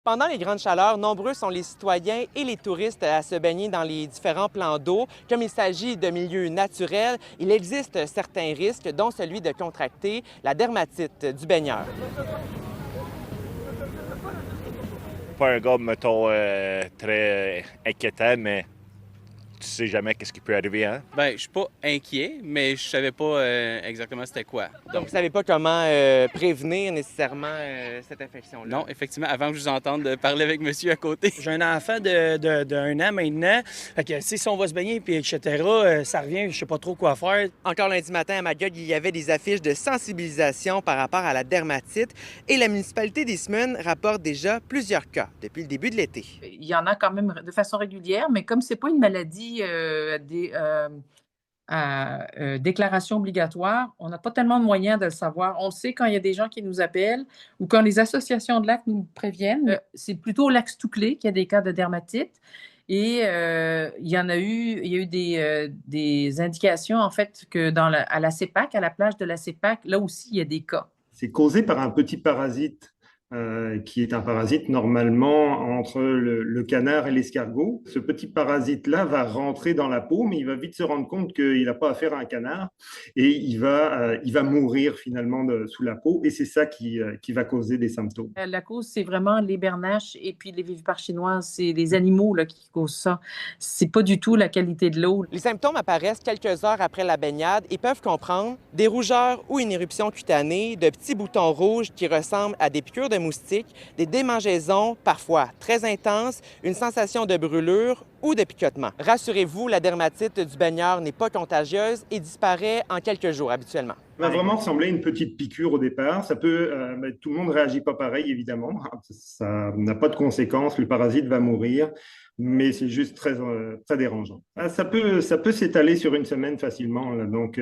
Pendant les grandes chaleurs, nombreux sont les citoyens et les touristes à se baigner dans les différents plans d'eau. Comme il s'agit de milieux naturels, il existe certains risques, dont celui de contracter la dermatite du baigneur. Pas un gars, mettons, très inquiétant, mais tu sais jamais qu'est-ce qui peut arriver, hein? Ben, je suis pas inquiet, mais je savais pas exactement c'était quoi. Donc, vous ne savez pas comment prévenir nécessairement cette infection-là? Non, effectivement, avant que je vous entende parler avec monsieur à côté. J'ai un enfant d'un an maintenant. Fait que, si on va se baigner, puis etc., ça revient, je sais pas trop quoi faire. Encore lundi matin à Magog, il y avait des affiches de sensibilisation par rapport à la dermatite et la municipalité d'Eastman rapporte déjà plusieurs cas depuis le début de l'été. Il y en a quand même de façon régulière, mais comme c'est pas une maladie à déclaration obligatoire, on n'a pas tellement de moyens de le savoir. On le sait quand il y a des gens qui nous appellent ou quand les associations de lacs nous préviennent. C'est plutôt au lac Stouclé qu'il y a des cas de dermatite. Et il y a eu des indications, en fait, que à la CEPAC, à la plage de la CEPAC, là aussi, il y a des cas. C'est causé par un petit parasite qui est un parasite normalement entre le canard et l'escargot. Ce petit parasite-là va rentrer dans la peau, mais il va vite se rendre compte qu'il n'a pas affaire à un canard et il va mourir finalement sous la peau et c'est ça qui va causer des symptômes. La cause, c'est vraiment les bernaches et puis les vivipares chinoises. C'est les animaux là, qui causent ça. C'est pas du tout la qualité de l'eau. Les symptômes apparaissent quelques heures après la baignade et peuvent comprendre des rougeurs ou une éruption cutanée, de petits boutons rouges qui ressemblent à des piqûres de moustiques, des démangeaisons parfois très intenses, une sensation de brûlure ou de picotement. Rassurez-vous, la dermatite du baigneur n'est pas contagieuse et disparaît en quelques jours habituellement. Ça va vraiment ressembler à une petite piqûre au départ. Ça peut, tout le monde ne réagit pas pareil, évidemment. Ça n'a pas de conséquences. Le parasite va mourir, mais c'est juste très, très dérangeant. Ça peut s'étaler sur une semaine facilement. Là. Donc,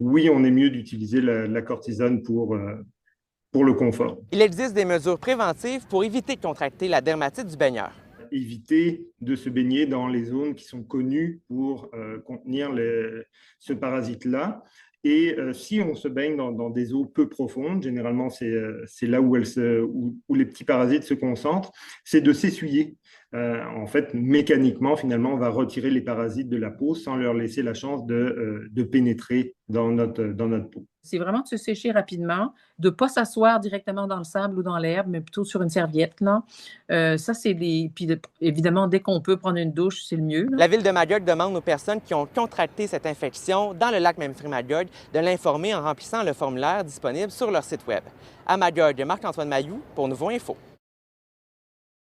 oui, on est mieux d'utiliser la cortisone pour le confort. Il existe des mesures préventives pour éviter de contracter la dermatite du baigneur. Éviter de se baigner dans les zones qui sont connues pour contenir ce parasite-là. Et si on se baigne dans des eaux peu profondes, généralement c'est là où les petits parasites se concentrent, c'est de s'essuyer. En fait, mécaniquement, finalement, on va retirer les parasites de la peau sans leur laisser la chance de pénétrer dans notre peau. C'est vraiment de se sécher rapidement, de ne pas s'asseoir directement dans le sable ou dans l'herbe, mais plutôt sur une serviette. Là. Ça, c'est Puis évidemment, dès qu'on peut prendre une douche, c'est le mieux. Là. La Ville de Magog demande aux personnes qui ont contracté cette infection dans le lac Memphremagog de l'informer en remplissant le formulaire disponible sur leur site Web. À Magog, Marc-Antoine Mailloux pour Nouveau Info.